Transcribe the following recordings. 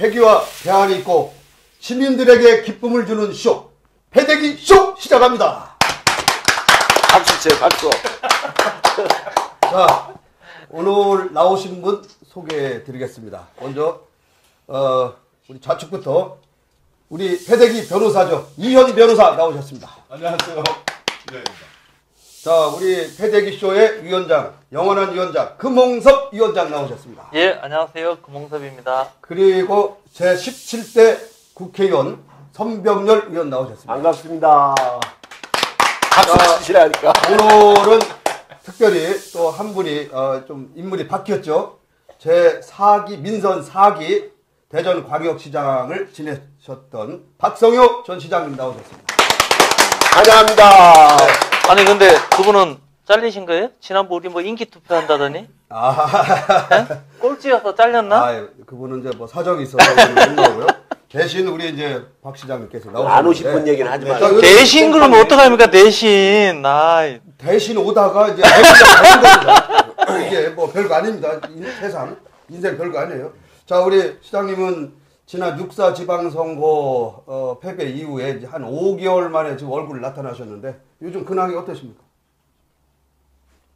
패기와 대안이 있고 시민들에게 기쁨을 주는 쇼, 패대기 쇼 시작합니다. 박수 쳐, 박수. 자, 오늘 나오신 분 소개해 드리겠습니다. 먼저 우리 좌측부터 우리 패대기 변호사죠. 이현 변호사 나오셨습니다. 안녕하세요. 이현입니다. 자, 우리 패대기 쇼의 위원장, 영원한 위원장 금홍섭 위원장 나오셨습니다. 예, 안녕하세요. 금홍섭입니다. 그리고 제17대 국회의원 선병렬 의원 나오셨습니다. 반갑습니다. 박수 치시라니까. 오늘은 특별히 또 한 분이 좀 인물이 바뀌었죠. 제4기 민선 4기 대전광역시장을 지내셨던 박성효 전 시장님 나오셨습니다. 환영합니다. 네. 아니, 근데 그분은 잘리신 거예요? 지난번 우리 뭐 인기 투표한다더니? 네? 꼴찌여서 잘렸나? 그분은 이제 뭐 사정이 있어서 못 나오고요. 대신 우리 이제 박 시장님께서 나오셨는데 안 오실 분 얘기는 하지 마세요. 대신 그러면 어떡합니까? 대신. 대신 오다가 이제 겁니다. 이게 뭐 별거 아닙니다. 세상 인생 별거 아니에요. 자, 우리 시장님은 지난 6.4 지방선거 패배 이후에 이제 한 5개월 만에 지금 얼굴 나타나셨는데 요즘 근황이 어떠십니까?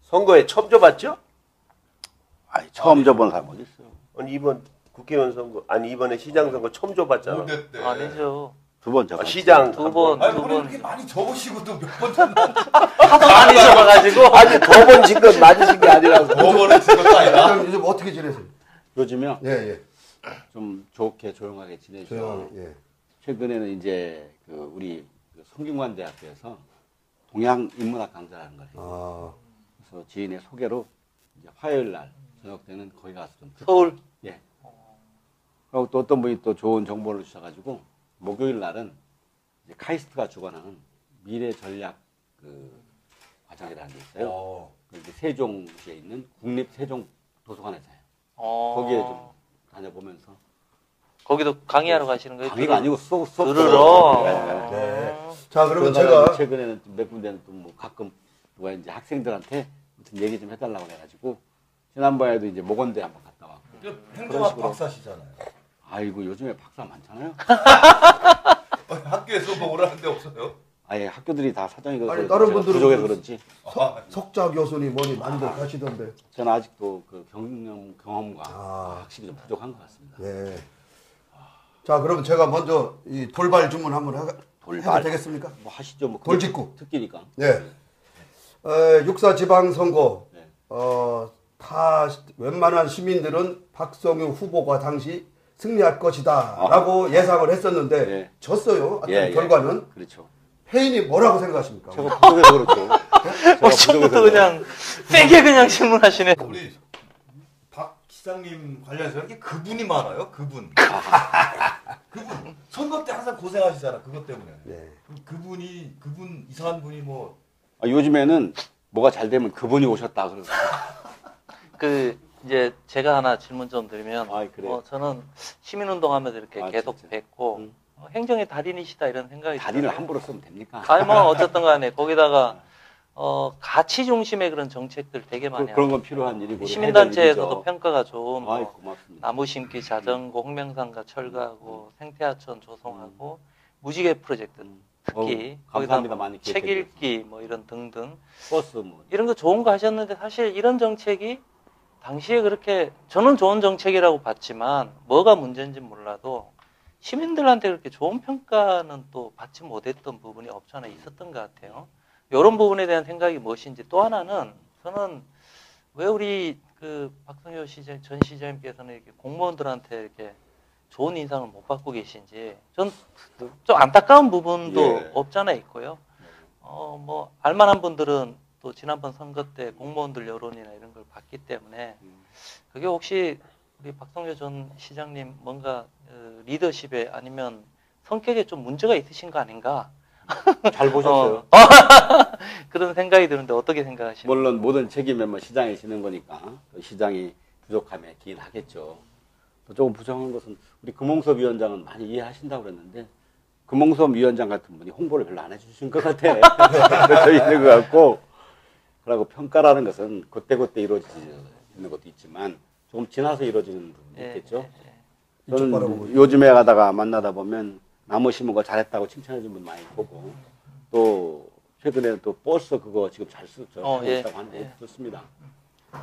선거에 처음 줘봤죠? 아니, 처음 줘본 사람 어디 있어요? 아니, 이번 국회의원 선거, 아니, 이번에 시장 선거 처음 줘봤잖아. 5대 때. 아니죠. 두 번 접었지. 시장. 두 번. 아니, 우리 이렇게 많이 적으시고도 몇 번 줬는데. 하도 많이 접어가지고. 아니, 더 번 진 건 맞으신 게 아니라서. 5번에 쓴 것도 아니다. 시장님 요즘 어떻게 지내세요? 요즘요? 예. 좀 좋게 조용하게 지내죠. 예. 최근에는 이제 우리 성균관대학교에서 동양 인문학 강좌를 하는 걸 해요. 그래서 지인의 소개로 이제 화요일 날 저녁 때는 거기 가서 좀 서울? 예. 그리고 또 어떤 분이 또 좋은 정보를 주셔가지고 목요일 날은 이제 카이스트가 주관하는 미래 전략 과정이라는 게 있어요. 이제 세종시에 있는 국립 세종 도서관에서 해요. 거기에 좀 다녀보면서. 거기도 강의하러 가시는 거예요? 강의가 아니고 수업 들으러. 네. 자, 그러면 제가 최근에는 몇 군데는 또 뭐 가끔 누가 이제 학생들한테 무슨 얘기 좀 해달라고 해가지고 지난번에도 이제 모건대 한번 갔다 왔고. 행정학 박사시잖아요. 아이고 요즘에 박사 많잖아요. 학교에서 뭐 오라는 데 없어요? 아예 학교들이 다 사정이 아니, 다른 분들은 부족해서 그런지 석자 교수님 뭐니 많이들 하시던데. 저는 아직도 그 경험과 확실히 좀 부족한 것 같습니다. 예. 자, 그러면 제가 먼저 이 돌발 주문 한번 해도 되겠습니까? 뭐 하시죠. 뭐 돌직구. 특기니까. 네. 6.4 지방선거 네. 다 웬만한 시민들은 박성효 후보가 당시 승리할 것이다 라고 예상을 했었는데 네. 졌어요. 결과는. 그렇죠. 회인이 뭐라고 생각하십니까? 제가 부족해서 그렇죠. 처음부터 그냥 세게 그냥 질문하시네. 우리 박 시장님 관련해서 이렇게 그분이 많아요. 그분. 그분. 선거 때 항상 고생하시잖아. 그것 때문에. 네. 그분 이상한 분이 뭐. 요즘에는 뭐가 잘 되면 그분이 오셨다 그러고. 이제 제가 하나 질문 좀 드리면, 그래요? 저는 시민운동하면서 이렇게 계속 진짜? 뵙고, 행정의 달인이시다 이런 생각이 달인을 들어요. 함부로 쓰면 됩니까? 아니 뭐 어쨌든 간에 거기다가 가치 중심의 그런 정책들 되게 많이 그런 건 필요한 일이고 시민단체에서도 평가가 좋은 뭐 고맙습니다. 나무 심기 자전거 홍명산과 철거하고 생태하천 조성하고 무지개 프로젝트 특히 거기다 뭐 책 읽기 뭐 이런 등등 버스 뭐 이런 거 좋은 거 하셨는데 사실 이런 정책이 당시에 그렇게 저는 좋은 정책이라고 봤지만 뭐가 문제인지 몰라도 시민들한테 그렇게 좋은 평가는 또 받지 못했던 부분이 없지 않아 있었던 것 같아요. 이런 부분에 대한 생각이 무엇인지 또 하나는 저는 왜 우리 박성효 전 시장님께서는 이렇게 공무원들한테 이렇게 좋은 인상을 못 받고 계신지 전 좀 안타까운 부분도 없지 않아 있고요. 뭐 알만한 분들은 또 지난번 선거 때 공무원들 여론이나 이런 걸 봤기 때문에 그게 혹시 우리 박성효 전 시장님 뭔가 리더십에 아니면 성격에 좀 문제가 있으신 거 아닌가? 잘 보셨어요. 그런 생각이 드는데 어떻게 생각하십니까? 물론 모든 책임은 뭐 시장이 지는 거니까 시장이 부족함에 기인하겠죠. 또 조금 부정한 것은 우리 금홍섭 위원장은 많이 이해하신다고 그랬는데 금홍섭 위원장 같은 분이 홍보를 별로 안 해주신 것 같아. 그래서 있는 것 같고 그리고 평가라는 것은 그때그때 이루어지는 것도 있지만 조금 지나서 이루어지는 부분이 있겠죠. 이쪽 바라보고 저는 요즘에 가다가 만나다 보면 나무 심은 거 잘했다고 칭찬해 준 분 많이 보고 또 최근에 또 버스 그거 지금 잘 쓰죠. 예. 있다고 하는데 좋습니다.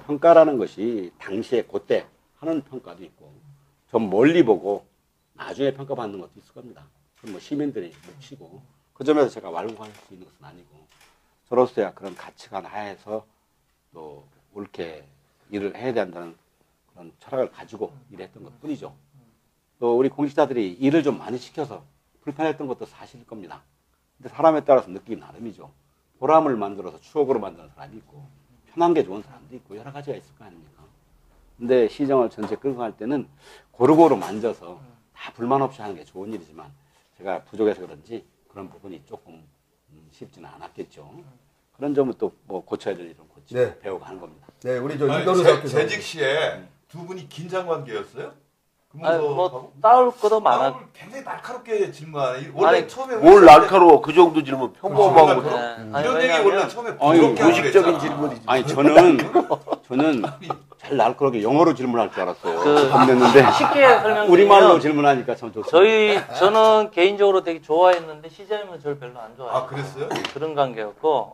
평가라는 것이 당시에 그때 하는 평가도 있고 좀 멀리 보고 나중에 평가받는 것도 있을 겁니다. 그럼 뭐 시민들이 묻히고 그 점에서 제가 완고할 수 있는 것은 아니고 저로서야 그런 가치관 하에서 또 옳게 일을 해야 된다는 그런 철학을 가지고 일했던 것 뿐이죠. 또 우리 공직자들이 일을 좀 많이 시켜서 불편했던 것도 사실일 겁니다. 근데 사람에 따라서 느끼기 나름이죠. 보람을 만들어서 추억으로 만드는 사람이 있고 편한 게 좋은 사람도 있고 여러 가지가 있을 거 아닙니까? 근데 시정을 전체 끌고 갈 때는 고루고루 만져서 다 불만 없이 하는 게 좋은 일이지만 제가 부족해서 그런지 그런 부분이 조금 쉽지는 않았겠죠. 그런 점은 또 뭐 고쳐야 될 일은 고치고 네. 배우고 하는 겁니다. 네, 우리 저 아니, 이변호사께서 재직 시에 두 분이 긴장 관계였어요? 뭐 싸울 것도 많아. 굉장히 날카롭게 질문하네. 원래 아니, 처음에 뭘 오셨을 때 날카로워 그 정도 질문 평범하고 그렇죠. 네. 이런 얘기 왜냐하면 원래 처음에 아니, 부드럽게 무식적인 하기로 질문이지. 아니 저는 잘 날카롭게 영어로 질문할 줄 알았어요. 안 됐는데 쉽게 설명드리면 우리말로 질문하니까 참 좋습니다. 저는 개인적으로 되게 좋아했는데 시장님은 저를 별로 안 좋아해요. 아, 그랬어요? 그런 관계였고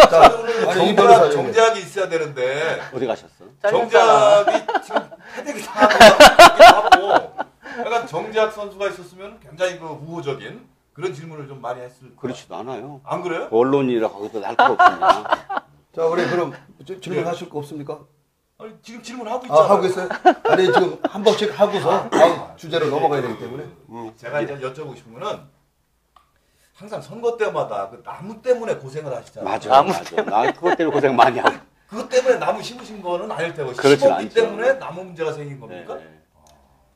자, 아니, 이 변호사 정작이 있어야 되는데 어디 가셨어? 잘렸잖아. 정작이 지금 패대기 당하고 약간 정작 선수가 있었으면 굉장히 그 우호적인 그런 질문을 좀 많이 했을 거예요. 그렇지도 않아요. 안 그래요? 언론이라 거기도 날카롭습니다. 자, 우리 그럼 질문하실 거 없습니까? 아니, 지금 질문하고 있잖아요. 아, 하고 있어요? 아니, 지금 한 번씩 하고서 다음 주제로 넘어가야 되기 때문에. 제가 이제 여쭤보고 싶은 거는 항상 선거 때마다 그 나무 때문에 고생을 하시잖아요. 맞아, 나무 맞아. 나 그것 때문에 고생 많이 하고. 그것 때문에 나무 심으신 거는 아닐 테고 그렇진 심었기 않죠. 때문에 나무 문제가 생긴 겁니까?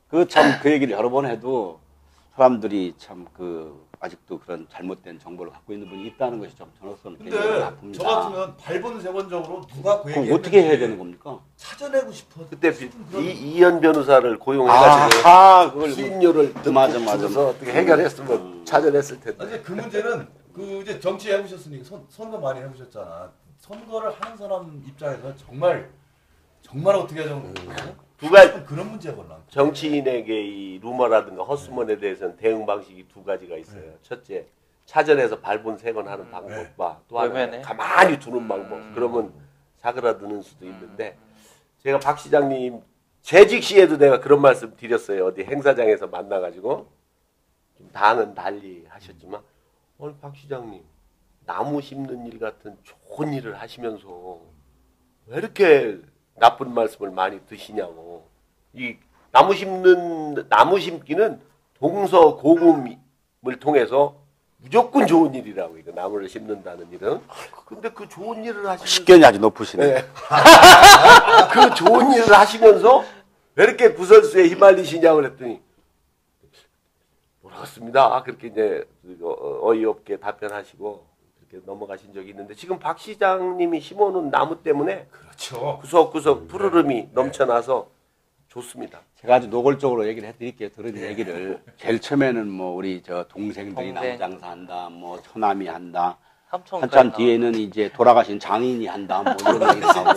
그 참 그 얘기를 여러 번 해도 사람들이 참 그 아직도 그런 잘못된 정보를 갖고 있는 분이 있다는 것이 좀 저로서는 굉장히 근데 아픕니다. 저 같으면 발본세번적으로 누가 그 얘기 그럼 어떻게 해야 되는 겁니까? 찾아내고 싶어. 그때 이현 변호사를 고용해가지고 그걸 수임료를 맞아. 들어서 어떻게 해결했으면 찾아냈을 텐데. 아니 그 문제는 그 이제 정치 해보셨으니까 선거 많이 해보셨잖아. 선거를 하는 사람 입장에서 정말 어떻게 좀 두 가지 그런 문제가 나. 정치인에게 이 루머라든가 헛수문에 대해서는 대응 방식이 두 가지가 있어요. 첫째, 찾아내서 발본색원하는 방법과 또 하나는 외면해? 가만히 두는 방법. 그러면 사그라드는 수도 있는데 제가 박 시장님 재직 시에도 내가 그런 말씀 드렸어요. 어디 행사장에서 만나가지고 좀 당은 달리 하셨지만 오늘 박 시장님 나무 심는 일 같은 좋은 일을 하시면서 왜 이렇게 나쁜 말씀을 많이 드시냐고. 이 나무 심기는 동서고금을 통해서 무조건 좋은 일이라고. 이거 나무를 심는다는 일은. 근데 그 좋은 일을 하시면서 식견이 아주 높으시네. 네. 그 좋은 일을 하시면서 왜 이렇게 구설수에 휘말리시냐고 그랬더니 모르겠습니다. 그렇게 이제 어이없게 답변하시고 그렇게 넘어가신 적이 있는데 지금 박 시장님이 심어놓은 나무 때문에 그렇죠. 구석구석 푸르름이 넘쳐나서 좋습니다. 제가 아주 노골적으로 얘기를 해드릴게요. 들은 얘기를. 제일 처음에는 뭐 우리 저 동생들이 동생. 나무장사한다, 뭐 처남이 한다. 삼촌까지 한참 나와. 뒤에는 이제 돌아가신 장인이 한다, 뭐 이런 얘기를 하고.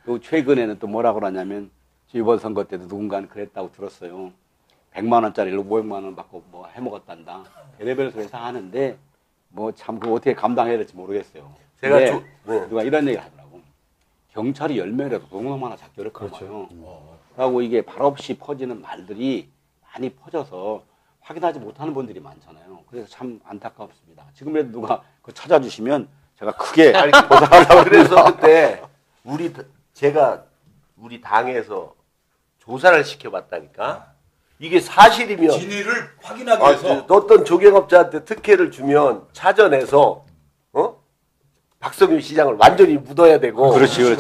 또 최근에는 또 뭐라고 그러냐면 이번 선거 때도 누군가는 그랬다고 들었어요. 100만 원짜리로 500만 원 받고 뭐 해먹었단다. 별의별 소리에서 하는데 뭐 참 그거 어떻게 감당해야 될지 모르겠어요. 제가 근데 네. 누가 이런 얘기를 하더라고. 경찰이 10명이라도 동놈 하나 잡기 어렵거요 그리고 이게 발없이 퍼지는 말들이 많이 퍼져서 확인하지 못하는 분들이 많잖아요. 그래서 참 안타깝습니다. 지금이라도 누가 그거 찾아주시면 제가 크게 보상하려고 그래서 그때 제가 우리 당에서 조사를 시켜봤다니까. 이게 사실이면 진위를 확인하기 위해서 어떤 조경업자한테 특혜를 주면 찾아내서 박성윤 시장을 완전히 묻어야 되고 그렇지.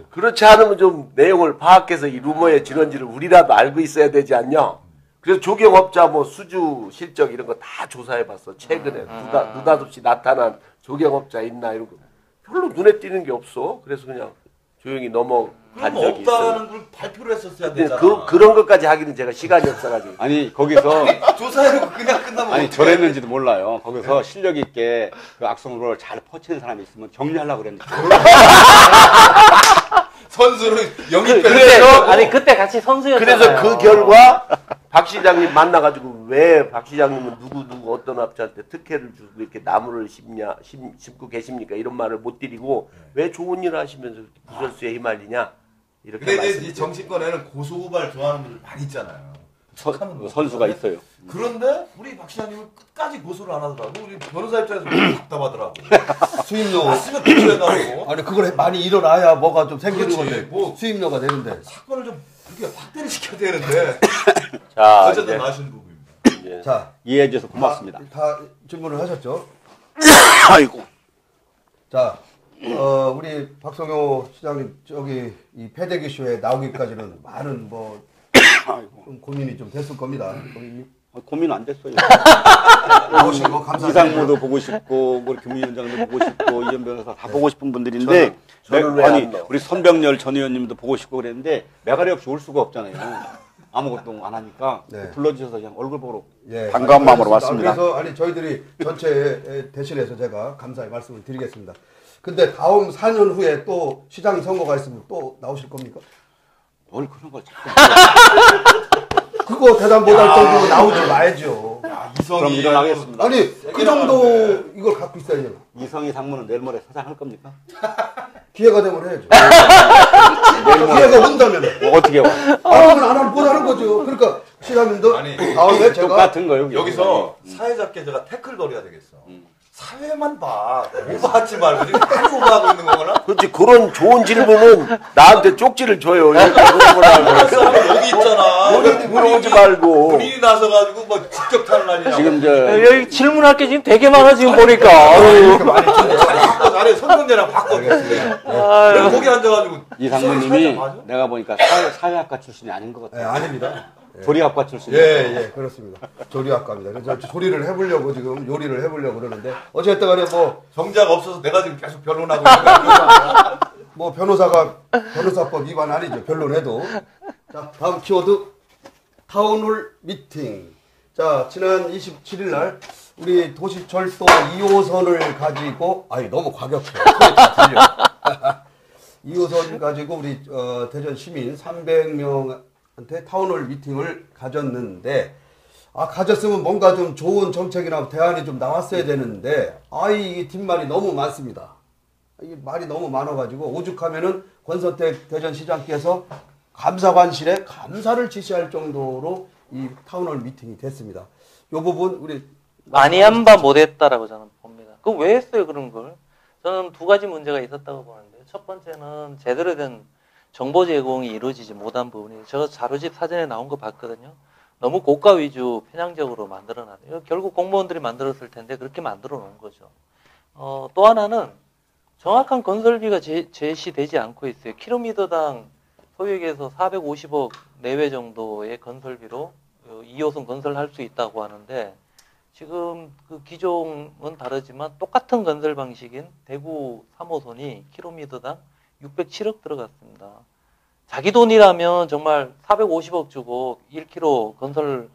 그렇지 않으면 좀 내용을 파악해서 이 루머의 진원지를 우리라도 알고 있어야 되지 않냐. 그래서 조경업자 뭐 수주 실적 이런 거 다 조사해봤어. 최근에 느닷없이 나타난 조경업자 있나 이런 거 별로 눈에 띄는 게 없어. 그래서 그냥 조용히 넘어간 그럼 적이 있어요. 없다는 걸 발표를 했었어야 근데 되잖아. 그런 것까지 하기는 제가 시간이 없어가지고. 아니 거기서 조사해놓고 그냥 끝나면 아니 어떡해. 저랬는지도 몰라요. 거기서 실력 있게 그 악성루를 잘 퍼치는 사람이 있으면 격리하려고 그랬는데 선수는 영입 그때 그래서- 아니 그때 같이 선수였잖아요. 그래서 그 결과 박 시장님 만나가지고 왜 박 시장님은 누구 어떤 업자한테 특혜를 주고 이렇게 나무를 심고 계십니까? 이런 말을 못 드리고 왜 좋은 일 하시면서 이렇게 구설수에 휘말리냐 이렇게 근데 이제 이 말씀드려요. 정치권에는 고소고발 좋아하는 분들 많이 있잖아요. 착하는 거. 선수가 있어요. 그런데 우리 박 시장님은 끝까지 고소를 안 하더라고. 우리 변호사 입장에서 너무 답답하더라고. 수입료. 맞으면 고소해달라고. 아니 그걸 많이 일어나야 뭐가 좀 생기는 그렇지. 건데 뭐. 수입료가 되는데. 사건을 좀 이렇게 확대를 시켜야 되는데 자, 어쨌든 이제 아쉬운 부분입니다. 이제 자, 이해해 주셔서 고맙습니다. 다 질문을 하셨죠? 아이고. 자, 우리 박성효 시장님 저기 이 패대기 쇼에 나오기까지는 많은 뭐 좀 고민이 좀 됐을 겁니다. 우리 고민 안 됐어요. 나오신 거 감사합니다. 이상무도 보고 싶고, 뭐 김위원장도 보고 싶고, 이전 변호사 다 보고 싶은 분들인데, 저는 왜안 아니 나와요? 우리 선병렬 전 의원님도 보고 싶고 그랬는데 매가리 없이 올 수가 없잖아요. 아무것도 안 하니까 네. 불러주셔서 그냥 얼굴 보러 예, 반가운 마음으로 알겠습니다. 왔습니다. 그래서 아니 저희들이 전체 대신해서 제가 감사의 말씀을 드리겠습니다. 근데 다음 4년 후에 또 시장 선거가 있으면 또 나오실 겁니까? 뭘 그런 걸 자꾸. 그거 대답 못할 정도로 나오지 말죠. 야, 그럼 이성이 일어나겠습니다. 아니 그 정도 이걸 갖고 있어야죠. 이성희 상무는 내일 모레 사장할 겁니까? 기회가 되면 해야죠. 기회가 온다면. 뭐 어떻게 와? 안 하면 안 하면 못 하는 거죠. 그러니까 시장님도 아니, 다음에 제가 똑같은 거예요. 여기서 사회자께 제가 태클 거려야 되겠어. 사회만 봐. 오버하지 말고 지금 많이 오버하고 있는 거구나. 그렇지 그런 좋은 질문은 나한테 쪽지를 줘요. 이렇게 다른 물어보라고. 사람은 여기 있잖아. 물어보지 말고. 본인이 나서가지고 뭐 직접 탄란이냐. 지금 여기 질문할 게 지금 되게 많아 지금 보니까. 이렇게 많이 준대. 바꿔 잘해. 선거제랑 바꿔. 내가 거기 앉아가지고 이 상무님이 사회자 맞아? 내가 보니까 사회학과 출신이 아닌 것 예, 같아요. 아닙니다. 조리학과 출신이에요. 예, 그렇습니다. 조리학과입니다. 그래서 조리를 해보려고 지금 요리를 해보려고 그러는데 어쨌든 간에 정작 없어서 내가 지금 계속 변론하고 있는 거야. 뭐 변호사가 변호사법 위반 아니죠. 변론해도. 자, 다음 키워드 타운홀 미팅. 자, 지난 27일 날 우리 도시철도 2호선을 가지고 아니 너무 과격해. 소리 다 들려. 2호선 가지고 우리 대전 시민 300명한테 타운홀 미팅을 가졌는데 가졌으면 뭔가 좀 좋은 정책이나 대안이 좀 나왔어야 되는데 이 뒷말이 너무 많습니다. 이게 말이 너무 많아가지고 오죽하면은 권선택 대전시장께서 감사관실에 감사를 지시할 정도로 이 타운홀 미팅이 됐습니다. 이 부분 우리 많이 한 바 못했다라고 저는 봅니다. 그 왜 했어요 그런 걸? 저는 두 가지 문제가 있었다고 보는데 첫 번째는 제대로 된 정보 제공이 이루어지지 못한 부분이 제가 자료집 사전에 나온 거 봤거든요. 너무 고가 위주 편향적으로 만들어놨어요. 결국 공무원들이 만들었을 텐데 그렇게 만들어 놓은 거죠. 또 하나는 정확한 건설비가 제시되지 않고 있어요. 킬로미터당 소위 얘기해서 450억 내외 정도의 건설비로 2호선 건설할 수 있다고 하는데 지금 그 기종은 다르지만 똑같은 건설 방식인 대구 3호선이 킬로미터당 607억 들어갔습니다. 자기 돈이라면 정말 450억 주고 1km 건설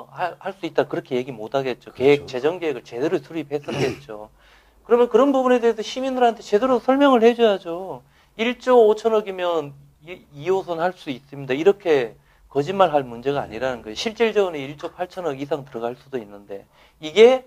할 수 있다 그렇게 얘기 못 하겠죠. 그렇죠. 재정 계획을 제대로 수립했었겠죠. 그러면 그런 부분에 대해서 시민들한테 제대로 설명을 해줘야죠. 1조 5천억이면 2호선 할 수 있습니다. 이렇게 거짓말할 문제가 아니라는 거예요. 실질적으로 1조 8천억 이상 들어갈 수도 있는데 이게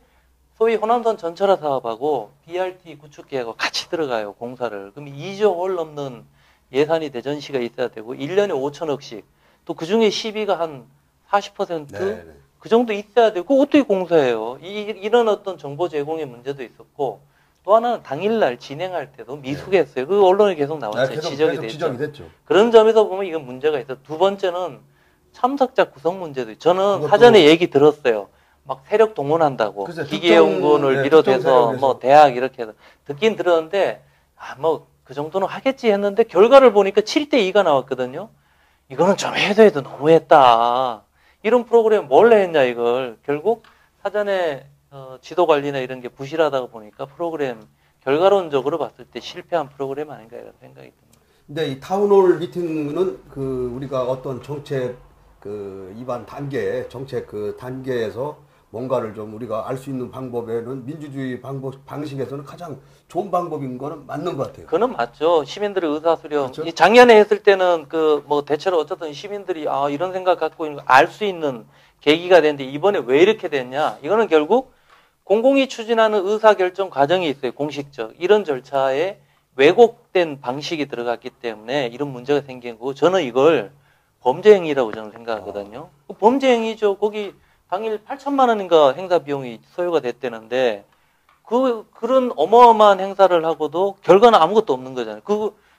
소위 호남선 전철화 사업하고 BRT 구축 계획하고 같이 들어가요. 공사를. 그럼 2조 월 넘는 예산이 대전시가 있어야 되고 1년에 5천억씩 또 그중에 시비가 한 40% 네. 그 정도 있어야 되고 그거 어떻게 공사해요? 이런 어떤 정보 제공의 문제도 있었고 또 하나는 당일날 진행할 때도 미숙했어요. 그 언론에 계속 나왔어요. 지적이 됐죠. 지적이 됐죠. 그런 점에서 보면 이건 문제가 있어. 두 번째는 참석자 구성 문제도 있어요. 저는 그것도- 사전에 얘기 들었어요. 막 세력 동원한다고 글쎄, 기계연구원을 특정 비롯해서 세력에서. 뭐 대학 이렇게 해서 듣긴 들었는데 뭐 그 정도는 하겠지 했는데 결과를 보니까 7대2가 나왔거든요. 이거는 좀 해도 너무했다. 이런 프로그램 몰래 했냐 이걸. 결국 사전에 지도 관리나 이런 게 부실하다고 보니까 프로그램 결과론적으로 봤을 때 실패한 프로그램 아닌가 이런 생각이 듭니다. 근데 이 타운홀 미팅은 우리가 어떤 정책 입안 단계, 정책 단계에서 뭔가를 좀 우리가 알 수 있는 방법에는 민주주의 방식에서는 가장 좋은 방법인 거는 맞는 것 같아요. 그는 맞죠. 시민들의 의사수렴. 그렇죠? 이 작년에 했을 때는 그 뭐 대체로 어쨌든 시민들이 이런 생각 갖고 있는 거 알 수 있는 계기가 됐는데 이번에 왜 이렇게 됐냐? 이거는 결국 공공이 추진하는 의사결정 과정이 있어요. 공식적. 이런 절차에 왜곡된 방식이 들어갔기 때문에 이런 문제가 생긴 거고 저는 이걸 범죄 행위라고 저는 생각하거든요. 범죄 행위죠. 거기 당일 8천만 원인가 행사 비용이 소요가 됐다는데 그런 어마어마한 행사를 하고도 결과는 아무것도 없는 거잖아요.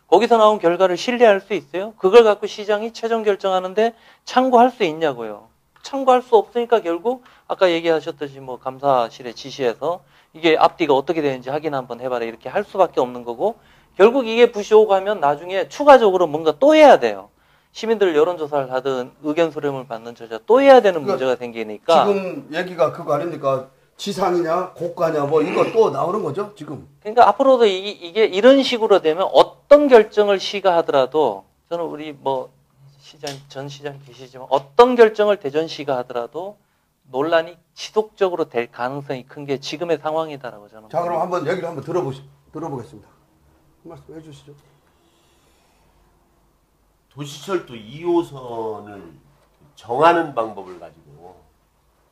거기서 나온 결과를 신뢰할 수 있어요? 그걸 갖고 시장이 최종 결정하는데 참고할 수 있냐고요. 참고할 수 없으니까 결국 아까 얘기하셨듯이 뭐 감사실에 지시해서 이게 앞뒤가 어떻게 되는지 확인 한번 해봐라 이렇게 할 수밖에 없는 거고 결국 이게 부시오고 하면 나중에 추가적으로 뭔가 또 해야 돼요. 시민들 여론조사를 하든 의견 수렴을 받는 절차 또 해야 되는 그러니까 문제가 생기니까 지금 얘기가 그거 아닙니까? 지상이냐 고가냐 뭐 이거 또 나오는 거죠 지금. 그러니까 앞으로도 이게 이런 식으로 되면 어떤 결정을 시가 하더라도 저는 우리 뭐 전 시장 계시지만 어떤 결정을 대전시가 하더라도 논란이 지속적으로 될 가능성이 큰 게 지금의 상황이다라고 저는. 자 그럼 한번 얘기를 한번 들어보겠습니다. 한 말씀 해주시죠. 도시철도 2호선을 정하는 방법을 가지고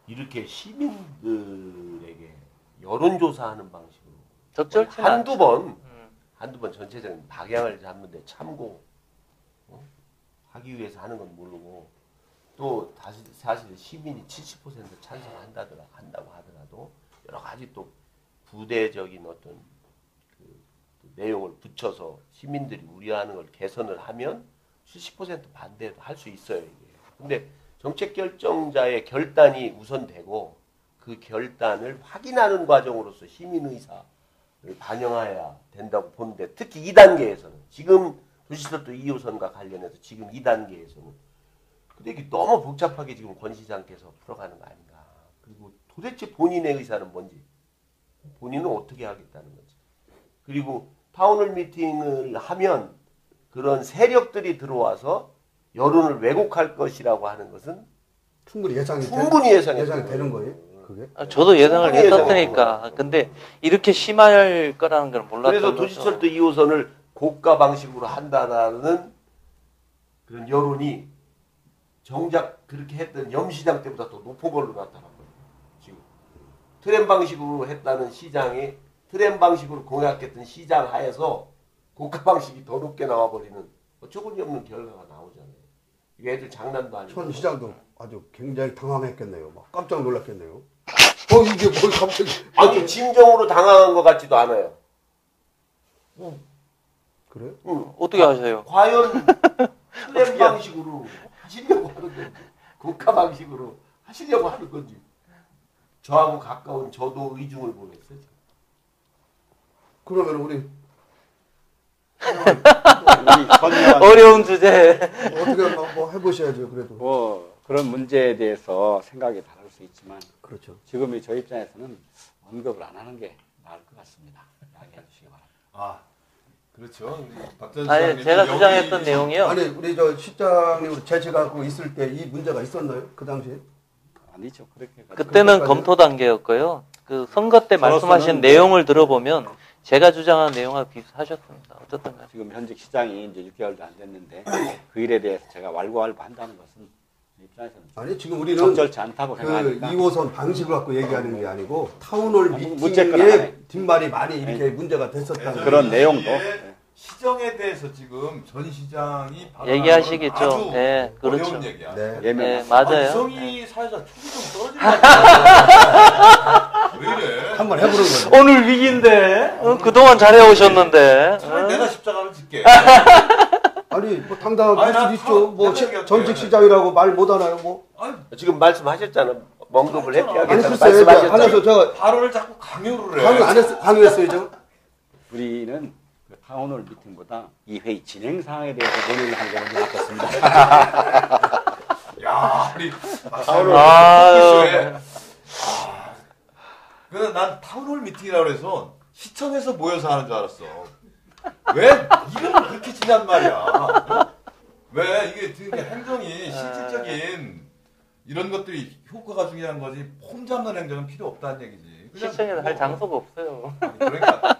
이렇게 시민들에게 여론조사하는 방식으로 적절치 한두 번 전체적인 방향을 잡는데 참고 하기 위해서 하는 건 모르고 또 사실 시민이 70% 찬성한다고 하더라도 여러 가지 또 부대적인 어떤 그 내용을 붙여서 시민들이 우려하는 걸 개선을 하면 70% 반대도 할 수 있어요. 이게. 근데 정책 결정자의 결단이 우선되고 그 결단을 확인하는 과정으로서 시민 의사를 반영해야 된다고 보는데 특히 2단계에서는 지금 도시철도 2호선과 관련해서 지금 2단계에서는 근데 이게 너무 복잡하게 지금 권 시장께서 풀어가는 거 아닌가. 그리고 도대체 본인의 의사는 뭔지 본인은 어떻게 하겠다는 건지 그리고 타운홀 미팅을 하면 그런 세력들이 들어와서 여론을 왜곡할 것이라고 하는 것은 충분히 예상이 되는 거예요. 그게. 저도 예상을 충분히 했었으니까. 근데 이렇게 심할 거라는 걸 몰랐던 그래서 거죠. 도시철도 2호선을 고가 방식으로 한다라는 그런 여론이 정작 그렇게 했던 염시장 때보다 더 높은 걸로 나타난 거예요. 지금 트램 방식으로 했다는 시장이 트램 방식으로 공약했던 시장 하에서 고가 방식이 더 높게 나와버리는 어처구니없는 결과가 나오잖아요. 이게 애들 장난도 아니고. 천 시장도 아주 굉장히 당황했겠네요. 막 깜짝 놀랐겠네요. 이게 뭘 갑자기. 아니 진정으로 당황한 것 같지도 않아요. 그래요? 어떻게 하세요? 과연 트램 방식으로 하시려고 하는 건지 고가 방식으로 하시려고 하는 건지 저하고 가까운 저도 의중을 보냈어요. 그러면 우리 어려운 주제. 어떻게 뭐 해보셔야죠. 그래도. 뭐 그런 문제에 대해서 생각이 다를 수 있지만 그렇죠. 지금 저 입장에서는 언급을 안 하는 게 나을 것 같습니다. 양해해 주시기 바랍니다. 그렇죠. 박전 아니 시장님 제가 여기 주장했던 내용이요. 아니 우리 저 시장님 제지갖고 있을 때 이 문제가 있었나요? 그 당시에? 아니죠. 그렇게 그때는 그때까지는- 검토 단계였고요. 그 선거 때 말씀하신 저로서는- 내용을 들어보면 제가 주장한 내용하고 비슷하셨습니다. 어쨌든 간에. 지금 현직 시장이 이제 6개월도 안 됐는데 그 일에 대해서 제가 왈가왈부한다는 것은 제 입장에서는 아니 지금 우리는 적절치 않다고 그 생각하니까 2호선 방식을 갖고 얘기하는 게 아니고 타운홀 문제건 안 해. 미팅에 뒷말이 많이 이렇게 문제가 됐었다는 그런 내용도 시정에 대해서 지금 전 시장이 얘기하시겠죠. 아주 네, 그렇죠. 어려운 얘기야. 네. 예명 네, 맞아요. 이성이 사회자 촉이 좀 떨어진 것 같아. 왜 이래? 한번 해보는 거죠. 오늘 위기인데 그동안 잘해오셨는데 차라리 내가 십자가를 짓게. 아니 뭐 당당할 아니, 수도 나 있죠. 뭐 내가 얘기할게. 전직 시장이라고 말 못하나요? 뭐 아니, 지금 말씀하셨잖아. 언급을 아니 회피하겠다고 글쎄 안에서 말씀하셨잖아요. 제가 발언을 자꾸 강요를 해. 강요 안 했, 강요했어요 저. 우리는 그 타운홀 미팅보다 이 회의 진행 사항에 대해서 논의를 하는 게 먼저 낫겠습니다. 야, 우리 아유. 그래서 난 타운홀 미팅이라고 해서 시청에서 모여서 하는 줄 알았어. 왜 이름을 그렇게 지냔 말이야. 왜 이게 되게 행정이 실질적인 이런 것들이 효과가 중요한 거지 폼 잡는 행정은 필요 없다는 얘기지. 그냥 시청에서 뭐, 할 장소가 없어요. 아니, 그러니까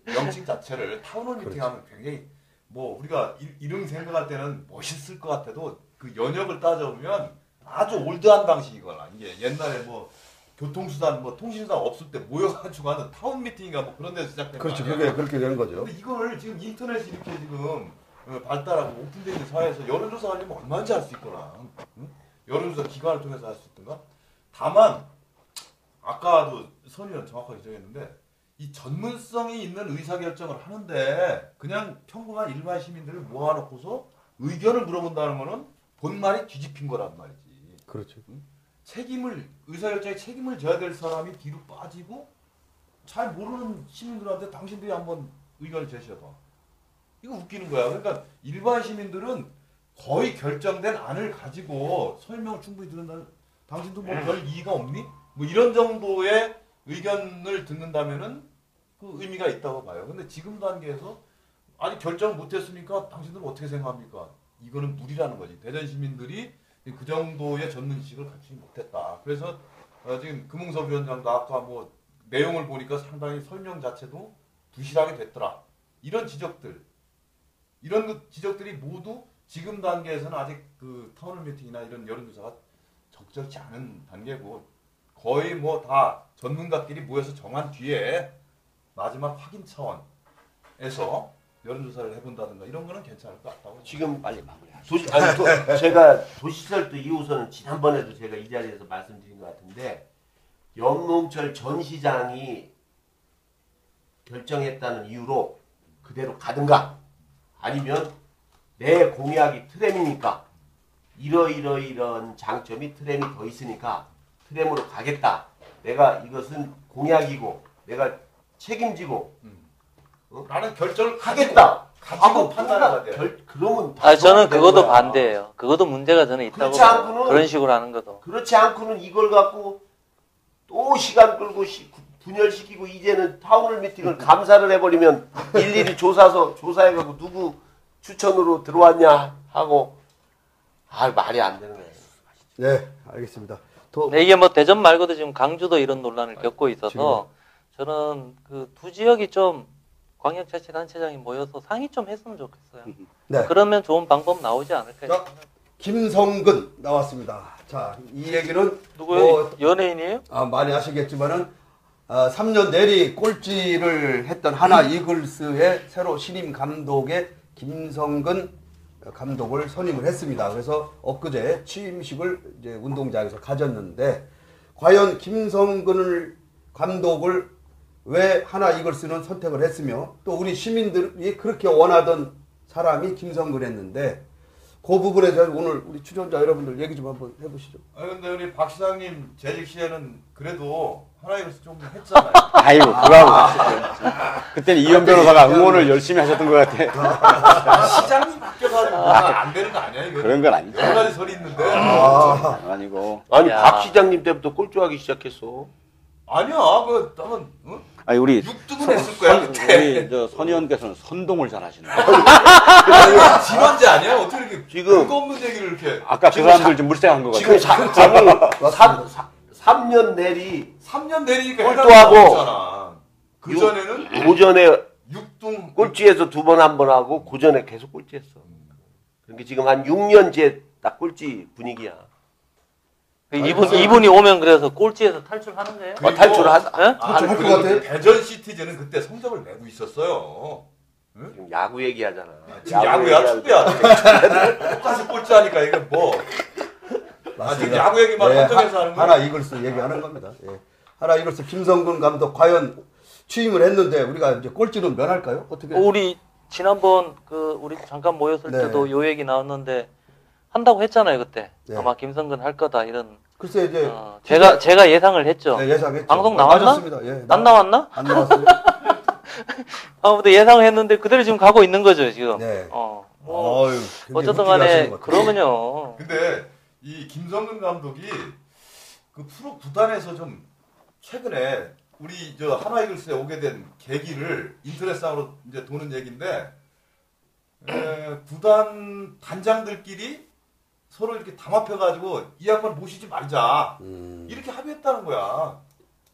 명칭 자체를 타운홀 미팅하면 굉장히 뭐 우리가 이름 생각할 때는 멋있을 것 같아도 그 연역을 따져보면 아주 올드한 방식이거나 이게 옛날에 뭐 교통수단 뭐 통신수단 없을 때 모여가지고 하는 타운 미팅인가 뭐 그런 데서 시작된 그렇죠. 거 아니야? 그게 그렇게 되는 거죠. 근데 이걸 지금 인터넷이 이렇게 지금 발달하고 오픈되어 있는 사회에서 여론조사 하려면 얼마인지 알 수 있거나 응? 여론조사 기관을 통해서 할 수 있던가. 다만 아까도 선 의원 정확하게 지적했는데 이 전문성이 있는 의사결정을 하는데 그냥 평범한 일반 시민들을 모아놓고서 의견을 물어본다는 거는 본말이 뒤집힌 거란 말이지. 그렇죠. 의사결정에 책임을 져야 될 사람이 뒤로 빠지고 잘 모르는 시민들한테 당신들이 한번 의견을 제시해봐. 이거 웃기는 거야. 그러니까 일반 시민들은 거의 결정된 안을 가지고 설명을 충분히 듣는다. 당신도 뭐 별 이의가 없니? 뭐 이런 정도의 의견을 듣는다면은 그 의미가 있다고 봐요. 근데 지금 단계에서 아직 결정 못했으니까 당신들은 어떻게 생각합니까? 이거는 무리라는 거지. 대전 시민들이 그 정도의 전문 지식을 갖추지 못했다. 그래서 지금 금웅섭 위원장도 아까 뭐 내용을 보니까 상당히 설명 자체도 부실하게 됐더라. 이런 지적들, 이런 지적들이 모두 지금 단계에서는 아직 그 타운홀 미팅이나 이런 여론조사가 적절치 않은 단계고 거의 뭐 다 전문가끼리 모여서 정한 뒤에 마지막 확인 차원에서 여론조사를 해본다든가 이런 거는 괜찮을 것 같다고. 지금 빨리 마무리하시죠. 제가 도시설도 2호선은 지난번에도 제가 이 자리에서 말씀드린 것 같은데 염농철 전 시장이 결정했다는 이유로 그대로 가든가 아니면 내 공약이 트램이니까 이런 장점이 트램이 더 있으니까 트램으로 가겠다. 내가 이것은 공약이고 내가 책임지고 나는 결정을 하겠다. 가지고 판단해야 돼. 그러면 저는 되는 그것도 거야. 반대예요. 그것도 문제가 저는 있다고 그렇지 봐요. 않고는- 그런 식으로 하는 것도. 그렇지 않고는 이걸 갖고 또 시간 끌고 분열시키고 이제는 타운홀 미팅을 감사를 해버리면 일일이 조사해가고 누구 추천으로 들어왔냐 하고 말이 안 되는 거예요. 네, 알겠습니다. 더 근데 이게 뭐 대전 말고도 지금 강주도 이런 논란을 겪고 있어서 저는 그 두 지역이 좀 광역자치단체장이 모여서 상의 좀 했으면 좋겠어요. 네. 그러면 좋은 방법 나오지 않을까요? 자, 김성근 나왔습니다. 자, 이 얘기는 누구요? 연예인이에요? 많이 아시겠지만은 3년 내리 꼴찌를 했던 하나 이글스의 새로 신임 감독의 김성근 감독을 선임을 했습니다. 그래서 엊그제 취임식을 이제 운동장에서 가졌는데 과연 김성근 감독을 왜 하나 이글스는 선택을 했으며 또 우리 시민들이 그렇게 원하던 사람이 김성근했는데 그 부분에 대해서 오늘 우리 출연자 여러분들 얘기 좀 한번 해보시죠. 근데 우리 박 시장님 재직 시에는 그래도 하나이글스 좀 했잖아요. 아이고, 그거하고 그때는 이현 변호사가 응원을 열심히 하셨던 것 같아. 시장님 바뀌어가지고 안 되는 거 아니야 이거? 그런 건 아니죠. 여러 가지 설이 있는데. 아니고. 아니 야. 박 시장님 때부터 꼴찌하기 시작했어. 아니야, 나는 아니 우리 6등은 했을 거야 그때. 우리 선 의원께서는 선동을 잘 하시는 거예요. 진원제 아니야? 어떻게 이렇게 지금- 근거 없는 얘기를 이렇게? 아까 그 사람들 좀 물색한 것 지금 같아요. 3년 내리 3년 내리니까 꼴등하고 해당하잖아. 그 전에는 고전에 6등 꼴찌에서 2번 한 번 하고 고전에 계속 꼴찌했어. 그러니까 지금 한 6년째 딱 꼴찌 분위기야. 이분이 오면 그래서 꼴찌에서 탈출하는 거예요? 그리고- 탈출하자. 예? 탈출할 것 그리고 같아요? 대전 시티즌은 그때 성적을 내고 있었어요. 지금 야구 얘기하잖아. 지금 야구야, 축구야. 똑같이 꼴찌하니까 이게 뭐. 지금 야구 얘기만 한정해서 하는 거야. 하나 이글스 얘기하는 겁니다. 예. 하나 이글스 김성근 감독 과연 취임을 했는데 우리가 이제 꼴찌는 면할까요? 어떻게? 우리 지난번 우리 잠깐 모였을 네. 때도 요 얘기 나왔는데 한다고 했잖아요 그때. 네. 아마 김성근 할 거다 이런. 글쎄 이제 제가 예상을 했죠. 네, 예상했죠. 방송 나왔나? 맞았습니다. 예, 안 나왔나? 안 나왔어요. 아무튼 예상을 했는데 그대로 지금 가고 있는 거죠 지금. 네. 뭐 어휴, 굉장히 어쨌든 웃기게 간에 하시는 것 같아요. 그러면요. 근데 이 김성근 감독이 그 프로 구단에서 좀 최근에 우리 저 하나이글스에 오게 된 계기를 인터넷상으로 이제 도는 얘기인데 구단 단장들끼리 서로 이렇게 담합해가지고 이 양반 모시지 말자. 음. 이렇게 합의했다는 거야.